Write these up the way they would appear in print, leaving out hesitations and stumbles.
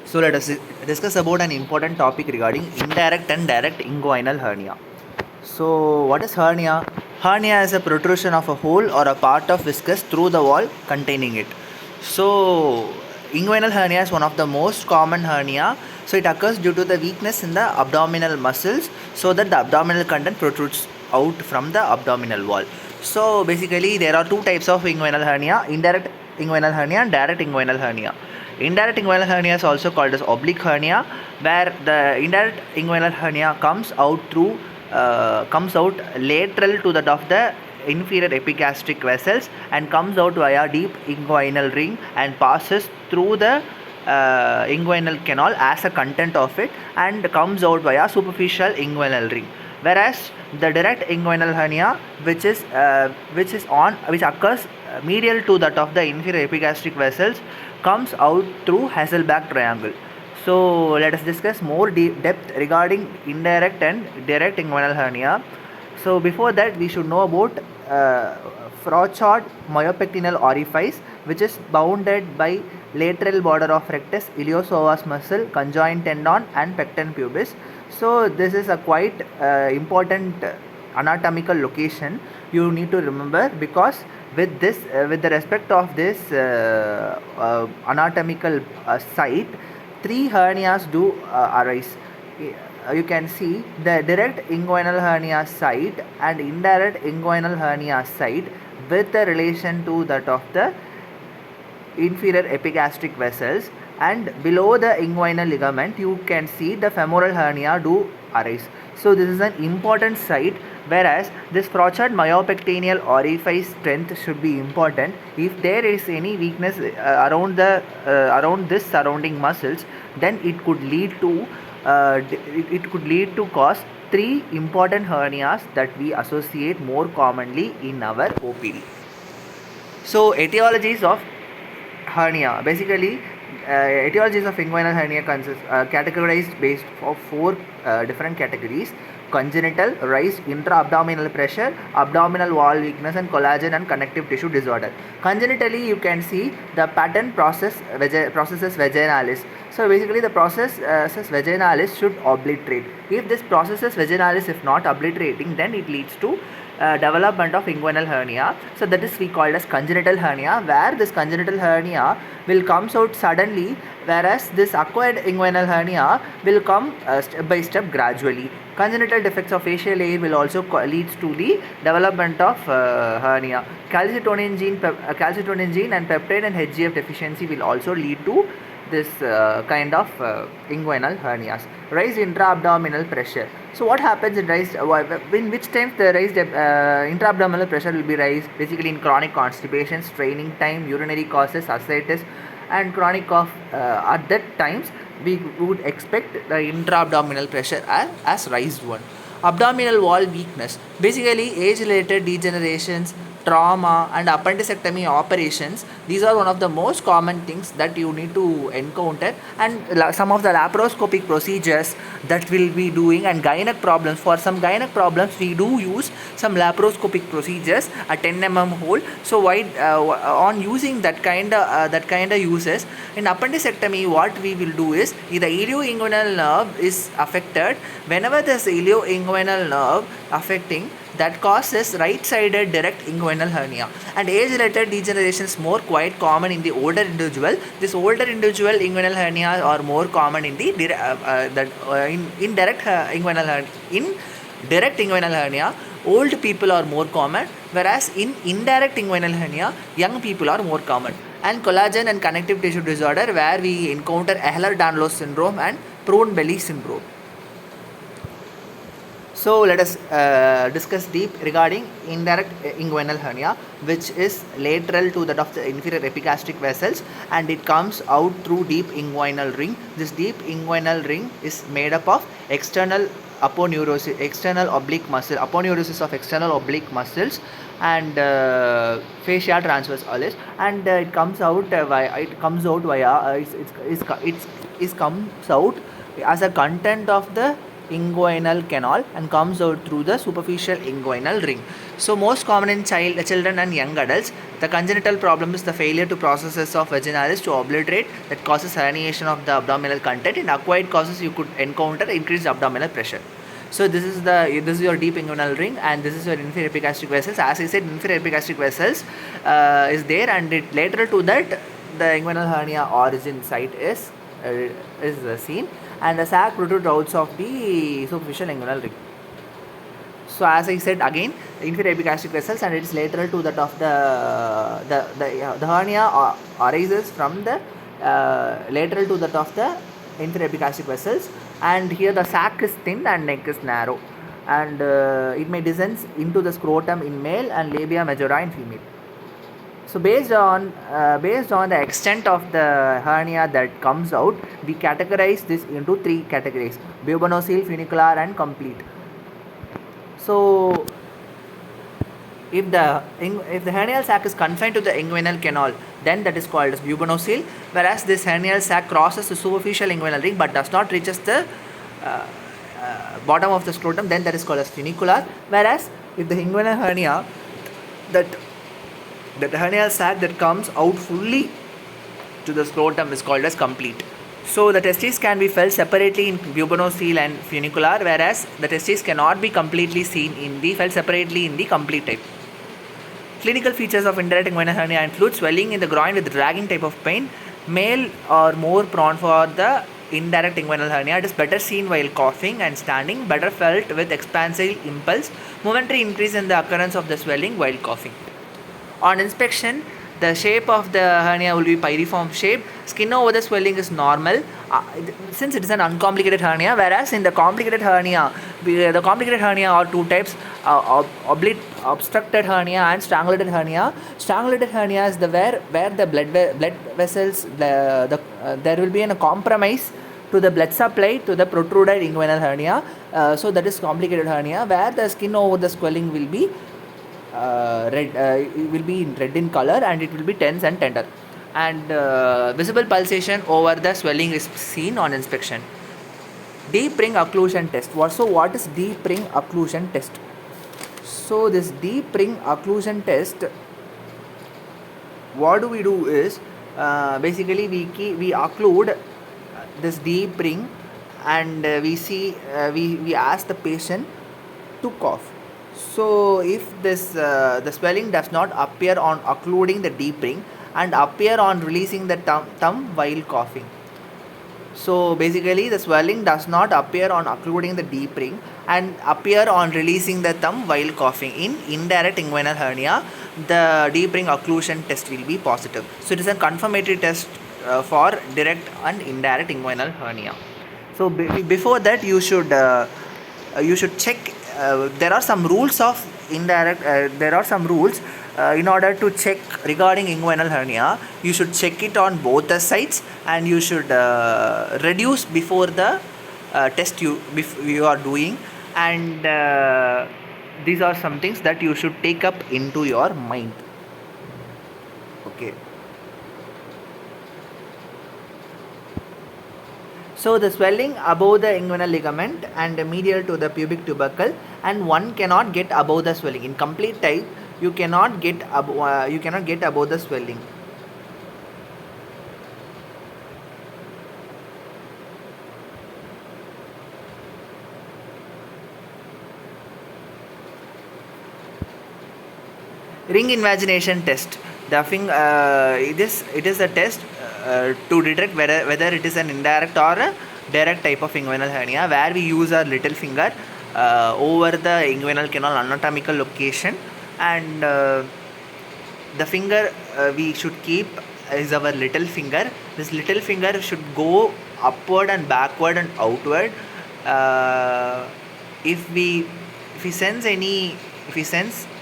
So let us discuss about an important topic regarding indirect and direct inguinal hernia. So what is hernia? Hernia is a protrusion of a hole or a part of viscous through the wall containing it. So inguinal hernia is one of the most common hernia. So it occurs due to the weakness in the abdominal muscles, so that the abdominal content protrudes out from the abdominal wall. So basically there are two types of inguinal hernia: indirect inguinal hernia and direct inguinal hernia. Indirect inguinal hernia is also called as oblique hernia, where the indirect inguinal hernia comes out lateral to that of the inferior epigastric vessels and comes out via deep inguinal ring and passes through the inguinal canal as a content of it and comes out via superficial inguinal ring. Whereas the direct inguinal hernia, which occurs medial to that of the inferior epigastric vessels, comes out through Hasselbalch triangle. So let us discuss more deep depth regarding indirect and direct inguinal hernia. So before that, we should know about Frochard myopectinal orifice, which is bounded by lateral border of rectus, iliopsoas muscle, conjoint tendon, and pecten pubis. So this is a quite important anatomical location you need to remember, because with the respect of this anatomical site, three hernias do arise. You can see the direct inguinal hernia site and indirect inguinal hernia site with the relation to that of the inferior epigastric vessels, and below the inguinal ligament you can see the femoral hernia do arise. So this is an important site, whereas this Frochard myopectineal orifice strength should be important. If there is any weakness around this surrounding muscles, then it could lead to cause three important hernias that we associate more commonly in our OPD. So etiologies of hernia. Basically, etiologies of inguinal hernia consist categorized based of four different categories: congenital, raised intra-abdominal pressure, abdominal wall weakness, and collagen and connective tissue disorder. Congenitally, you can see the pattern processus vaginalis. So basically, the processus vaginalis should obliterate. If this processus vaginalis if not obliterating, then it leads to development of inguinal hernia. So that is we called as congenital hernia, where this congenital hernia will comes out suddenly, whereas this acquired inguinal hernia will come step by step gradually. Congenital defects of facial layer will also leads to the development of hernia. Calcitonin gene and peptide and HGF deficiency will also lead to this kind of inguinal hernias. Raised intra-abdominal pressure. So what happens in which times the raised intra-abdominal pressure will be raised? Basically in chronic constipation, straining time, urinary causes, ascites, and chronic cough. At that times we would expect the intra-abdominal pressure as raised one. Abdominal wall weakness. Basically age-related degenerations, trauma, and appendectomy operations, these are one of the most common things that you need to encounter, and some of the laparoscopic procedures that will be doing, and gynec problems. For some gynec problems we do use some laparoscopic procedures, a 10 hole. So why on using that kind of uses in appendectomy, what we will do is, if the ilioinguinal nerve is affected, whenever this ilioinguinal nerve affecting, that causes right-sided direct inguinal hernia, and age-related degenerations more quite common in the older individual. This older individual inguinal hernia are more common in the in direct inguinal hernia. Old people are more common, whereas in indirect inguinal hernia, young people are more common. And collagen and connective tissue disorder, where we encounter Ehlers-Danlos syndrome and prone belly syndrome. So let us discuss deep regarding indirect inguinal hernia, which is lateral to that of the inferior epigastric vessels, and it comes out through deep inguinal ring. This deep inguinal ring is made up of external oblique muscle, aponeurosis of external oblique muscles, and fascia transversalis, and it comes out via as a content of the inguinal canal and comes out through the superficial inguinal ring. So most common in children and young adults, the congenital problem is the failure to processes of vaginalis to obliterate that causes herniation of the abdominal content. In acquired causes, you could encounter increased abdominal pressure. So this is your deep inguinal ring, and this is your inferior epigastric vessels. As I said, inferior epigastric vessels is there, and lateral to that, the inguinal hernia origin site is seen, and the sac protrudes out of the superficial inguinal ring. So as I said again, inferior epigastric vessels, and it is lateral to that of the hernia arises from the lateral to that of the inferior epigastric vessels, and here the sac is thin and neck is narrow, and it may descend into the scrotum in male and labia majora in female. So based on the extent of the hernia that comes out, we categorize this into 3 categories: bubonoceal, funicular, and complete. So if the hernial sac is confined to the inguinal canal, then that is called as bubonoceal, whereas this hernial sac crosses the superficial inguinal ring but does not reaches the bottom of the scrotum, then that is called as funicular. Whereas if the inguinal hernia, that hernial sac that comes out fully to the scrotum is called as complete. So the testes can be felt separately in bubonoceal and funicular, whereas the testes cannot be completely felt separately in the complete type. Clinical features of indirect inguinal hernia include swelling in the groin with dragging type of pain. Male are more prone for the indirect inguinal hernia. It is better seen while coughing and standing, better felt with expansive impulse, momentary increase in the occurrence of the swelling while coughing. On inspection, the shape of the hernia will be pyriform shape. Skin over the swelling is normal since it is an uncomplicated hernia, whereas in the complicated hernia, the complicated hernia are 2 types: obstructed hernia and strangulated hernia. Strangulated hernia is where the blood vessels, there will be a compromise to the blood supply to the protruded inguinal hernia. So that is complicated hernia, where the skin over the swelling will be red, it will be red in color, and it will be tense and tender, and visible pulsation over the swelling is seen on inspection. Deep ring occlusion test. What is deep ring occlusion test? So this deep ring occlusion test, what do we do is basically we occlude this deep ring, and we ask the patient to cough. So if this the swelling does not appear on occluding the deep ring and appear on releasing the thumb while coughing. So basically the swelling does not appear on occluding the deep ring and appear on releasing the thumb while coughing. In indirect inguinal hernia, the deep ring occlusion test will be positive. So it is a confirmatory test for direct and indirect inguinal hernia. So before that, you should check. There are some rules of indirect. There are some rules in order to check regarding inguinal hernia. You should check it on both the sides, and you should reduce before the test you are doing. And these are some things that you should take up into your mind. Okay. So the swelling above the inguinal ligament and medial to the pubic tubercle, and one cannot get above the swelling. In complete type, you cannot get above the swelling. Ring invagination test. It is a test to detect whether it is an indirect or a direct type of inguinal hernia, where we use our little finger over the inguinal canal anatomical location, and the finger we should keep is our little finger. This little finger should go upward and backward and outward. If we sense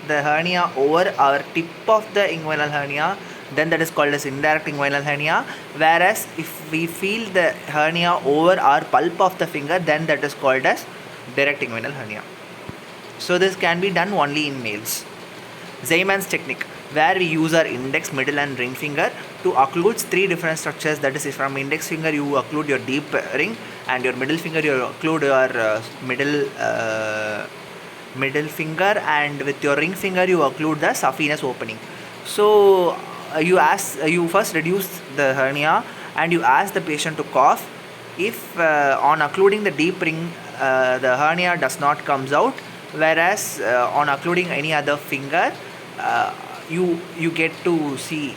the hernia over our tip of the inguinal hernia, then that is called as indirect inguinal hernia. Whereas if we feel the hernia over our pulp of the finger, then that is called as direct inguinal hernia. So this can be done only in males. Zeimann's technique. where we use our index, middle and ring finger to occlude three different structures. That is, from index finger you occlude your deep ring, and your middle finger you occlude your middle finger, and with your ring finger you occlude the saphenous opening. So you first reduce the hernia and you ask the patient to cough. If on occluding the deep ring the hernia does not comes out, whereas on occluding any other finger you get to see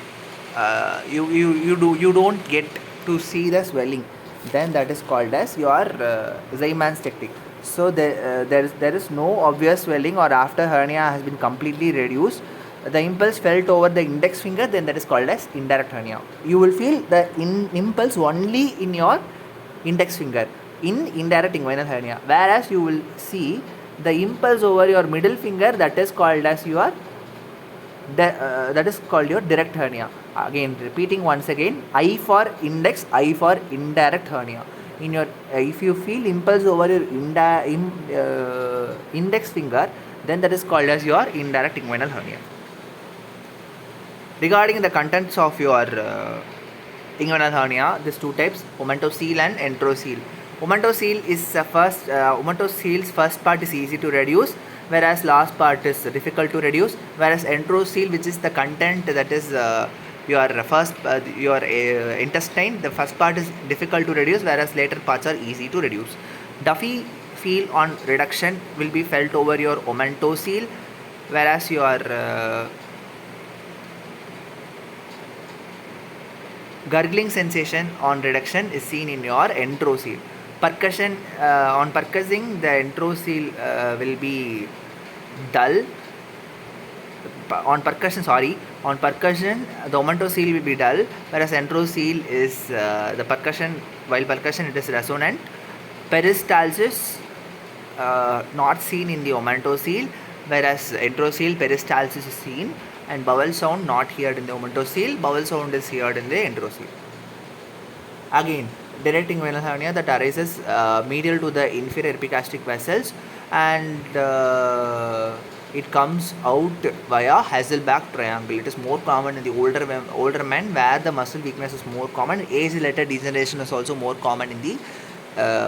you don't get to see the swelling, then that is called as your Zeimann's technique. So there is no obvious swelling, or after hernia has been completely reduced, the impulse felt over the index finger, then that is called as indirect hernia. You will feel the impulse only in your index finger in indirect inguinal hernia, whereas you will see the impulse over your middle finger, that is called as your that is called your direct hernia. Again, repeating once again, I for index, I for indirect hernia. In your if you feel impulse over your index finger, then that is called as your indirect inguinal hernia. Regarding the contents of your inguinal hernia, there's two types: omentocele and enterocele. Omentocele is omentocele's first part is easy to reduce, whereas last part is difficult to reduce. Whereas enterocele, which is the content, that is your first your intestine, the first part is difficult to reduce, whereas later parts are easy to reduce. Duffy feel on reduction will be felt over your omentocele, whereas your gurgling sensation on reduction is seen in your enterocele. Percussion on percussing, the enterocele will be dull. On percussion, the omentocele will be dull, whereas enterocele is the percussion. While percussion, it is resonant. Peristalsis not seen in the omentocele, whereas enterocele peristalsis is seen, and bowel sound not heard in the omentocele. Bowel sound is heard in the enterocele. Again, direct inguinal hernia that arises medial to the inferior epigastric vessels, and it comes out via Hasselbalch triangle. It is more common in the older men, where the muscle weakness is more common. Age-related degeneration is also more common in the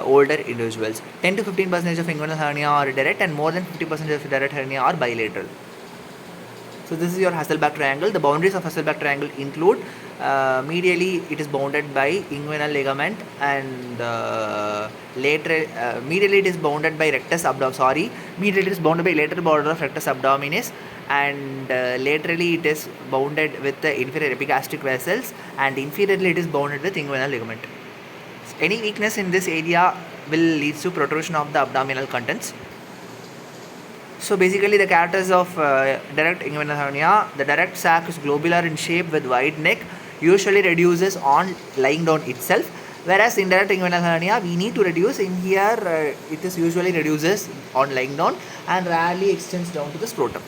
older individuals. 10 to 15% of inguinal hernia are direct, and more than 50% of direct hernia are bilateral. So this is your Hasselbalch triangle. The boundaries of Hasselbalch triangle include medially it is bounded by inguinal ligament, and medially it is bounded by rectus abdominis. Medially it is bounded by lateral border of rectus abdominis, and laterally it is bounded with the inferior epigastric vessels, and inferiorly it is bounded with inguinal ligament. Any weakness in this area will lead to protrusion of the abdominal contents. So basically, the characters of direct inguinal hernia: the direct sac is globular in shape with wide neck, usually reduces on lying down itself, whereas indirect inguinal hernia we need to reduce. In here it is usually reduces on lying down and rarely extends down to the scrotum.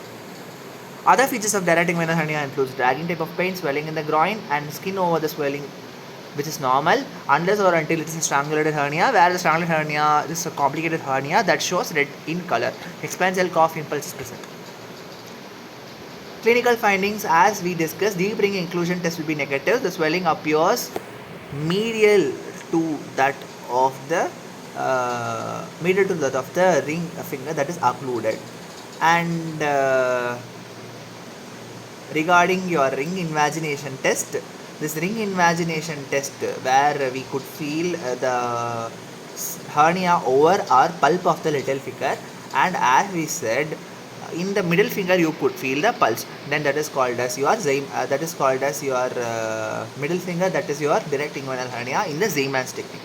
Other features of direct inguinal hernia includes dragging type of pain, swelling in the groin, and skin over the swelling, which is normal unless or until it is a strangulated hernia, where the strangulated hernia is a complicated hernia that shows red in color. Expansile cough impulse is present. Clinical findings: as we discussed, deep ring inclusion test will be negative. The swelling appears medial to that of the ring finger that is occluded. And regarding your ring invagination test, this ring invagination test, where we could feel the hernia over our pulp of the little finger, and as we said, in the middle finger you could feel the pulse, then that is called as your middle finger, that is your direct inguinal hernia in the Zeimann's technique.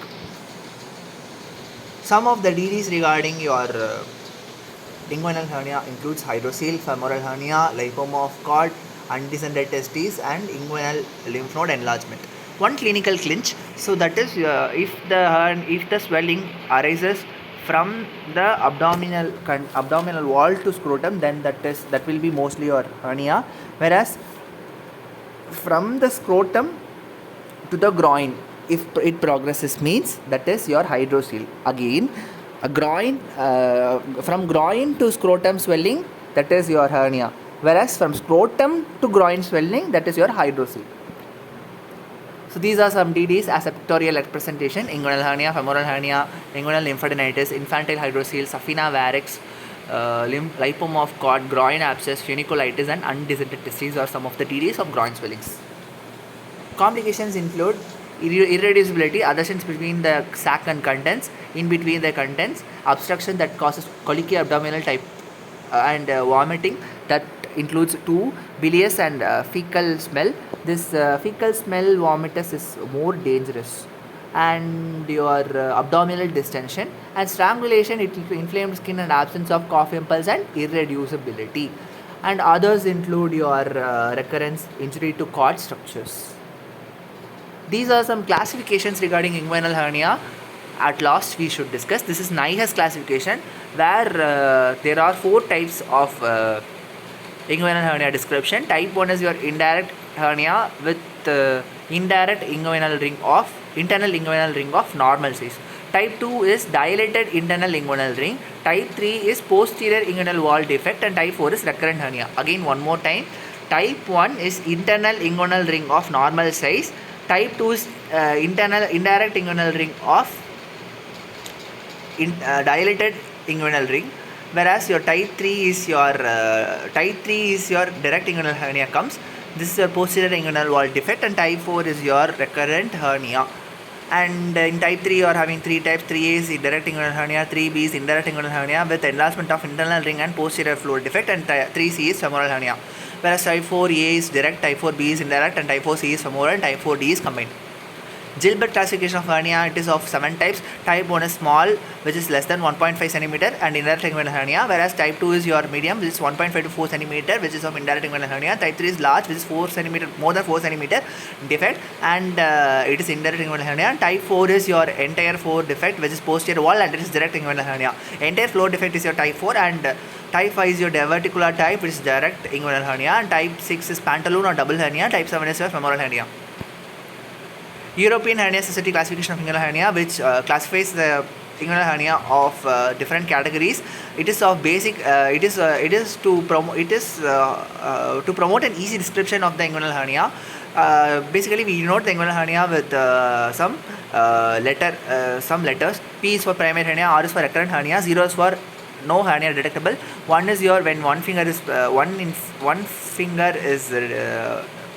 Some of the DDs regarding your inguinal hernia includes hydrocele, femoral hernia, lipoma of cord, undescended testes, and inguinal lymph node enlargement. One clinical clinch: so that is if the swelling arises from the abdominal wall to scrotum, then that will be mostly your hernia, whereas from the scrotum to the groin, if it progresses, means that is your hydrocele. Again, a groin from groin to scrotum swelling, that is your hernia. Whereas from scrotum to groin swelling, that is your hydrocele. So these are some DDs as a pictorial representation: inguinal hernia, femoral hernia, inguinal lymphadenitis, infantile hydrocele, safina varix, lipoma of cord, groin abscess, funiculitis, and undescended testes are some of the DDs of groin swellings. Complications include irreducibility, adhesions between the sac and contents, in between the contents, obstruction that causes colicky abdominal type and vomiting that includes 2, bilious and fecal smell. This fecal smell vomitus is more dangerous, and your abdominal distension and strangulation, it inflamed skin and absence of cough impulse and irreducibility. And others include your recurrence, injury to cord structures. These are some classifications regarding inguinal hernia. At last we should discuss. This is NIHS classification, where there are 4 types of inguinal hernia description. Type 1 is your indirect hernia with indirect inguinal ring of internal inguinal ring of normal size. Type 2 is dilated internal inguinal ring. Type 3 is posterior inguinal wall defect, and type 4 is recurrent hernia. Again one more time. Type 1 is internal inguinal ring of normal size. Type 2 is indirect inguinal ring of dilated inguinal ring, whereas your type 3 is your direct inguinal hernia comes. This is your posterior inguinal wall defect, and type 4 is your recurrent hernia. And in type 3 you are having 3 types. 3A is direct inguinal hernia, 3B is indirect inguinal hernia with enlargement of internal ring and posterior floor defect, and 3C is femoral hernia. Whereas type 4A is direct, type 4B is indirect, and type 4C is femoral, and type 4D is combined. Gilbert classification of hernia, it is of 7 types. Type 1 is small, which is less than 1.5 cm and indirect inguinal hernia, whereas type 2 is your medium, which is 1.5 to 4 cm, which is of indirect inguinal hernia. Type 3 is large, which is 4 cm, more than 4 cm defect, and it is indirect inguinal hernia. And type 4 is your entire floor defect, which is posterior wall, and it is direct inguinal hernia. Entire floor defect is your type 4, and type 5 is your diverticular type, which is direct inguinal hernia, and type 6 is pantaloon or double hernia. Type 7 is your femoral hernia. European Hernia Society classification of inguinal hernia, which classifies the inguinal hernia of different categories. It is of basic. It is to promote an easy description of the inguinal hernia. Basically, we denote the inguinal hernia with some letters. P is for primary hernia, R is for recurrent hernia, 0 is for no hernia detectable. 1 is your when one finger is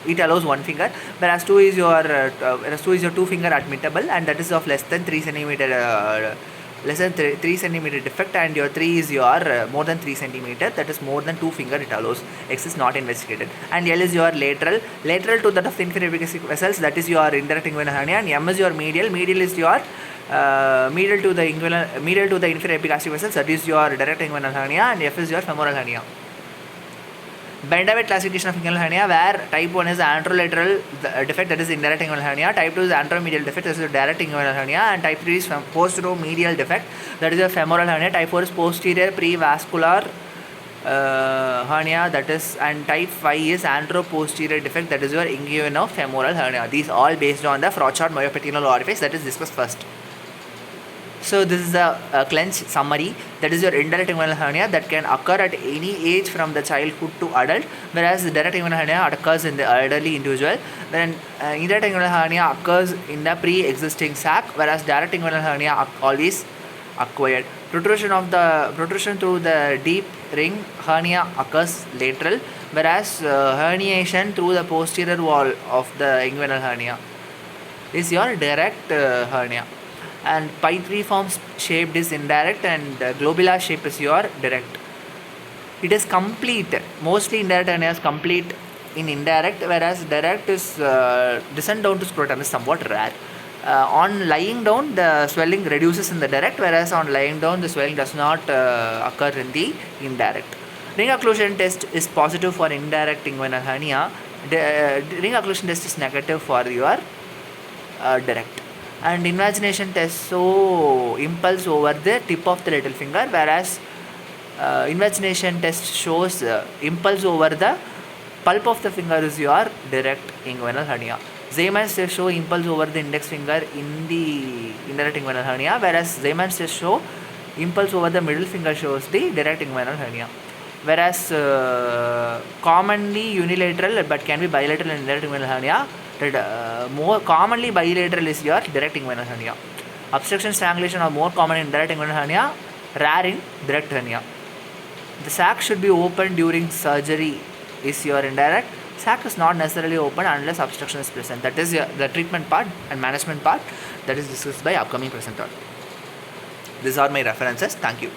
it allows one finger, whereas 2 is your 2 finger admittable, and that is of less than 3 cm defect, and your 3 is your more than 3 cm, that is more than 2 finger it allows. X is not investigated. And L is your lateral to that of the inferior epigastric vessels, that is your indirect inguinal hernia, and M is your medial is your medial to the inferior epigastric vessels, that is your direct inguinal hernia, and F is your femoral hernia. Bendaway classification of inguinal hernia, where type 1 is anterolateral defect, that is indirect inguinal hernia. Type 2 is anteromedial defect, that is direct inguinal hernia, and type 3 is posteromedial defect, that is a femoral hernia. Type 4 is posterior prevascular hernia, that is, and type 5 is anteroposterior defect, that is your inguinofemoral hernia. These all based on the Frochard myopetinal orifice that is discussed first. So this is a clench summary, that is your indirect inguinal hernia that can occur at any age from the childhood to adult, whereas the direct inguinal hernia occurs in the elderly individual. Then indirect inguinal hernia occurs in the pre-existing sac, whereas direct inguinal hernia always acquired. Protrusion through the deep ring hernia occurs lateral, whereas herniation through the posterior wall of the inguinal hernia is your direct hernia. And pyriform shaped is indirect, and globular shape is your direct. It is complete. Mostly indirect hernia is complete in indirect, whereas direct is descent down to scrotum is somewhat rare. On lying down, the swelling reduces in the direct, whereas on lying down, the swelling does not occur in the indirect. Ring occlusion test is positive for indirect inguinal hernia. Ring occlusion test is negative for your direct. And invagination test show impulse over the tip of the little finger, whereas invagination test shows impulse over the pulp of the finger is your direct inguinal hernia. Zeeman's test show impulse over the index finger in the indirect inguinal hernia, whereas Zeeman's test show impulse over the middle finger shows the direct inguinal hernia. whereas commonly unilateral but can be bilateral and indirect inguinal hernia. More commonly bilateral is your direct inguinal hernia. Obstruction, strangulation are more common in direct inguinal hernia, rare in direct hernia. The sac should be opened during surgery is your indirect. Sac is not necessarily open unless obstruction is present. That is the treatment part and management part that is discussed by upcoming presenter. These are my references. Thank you.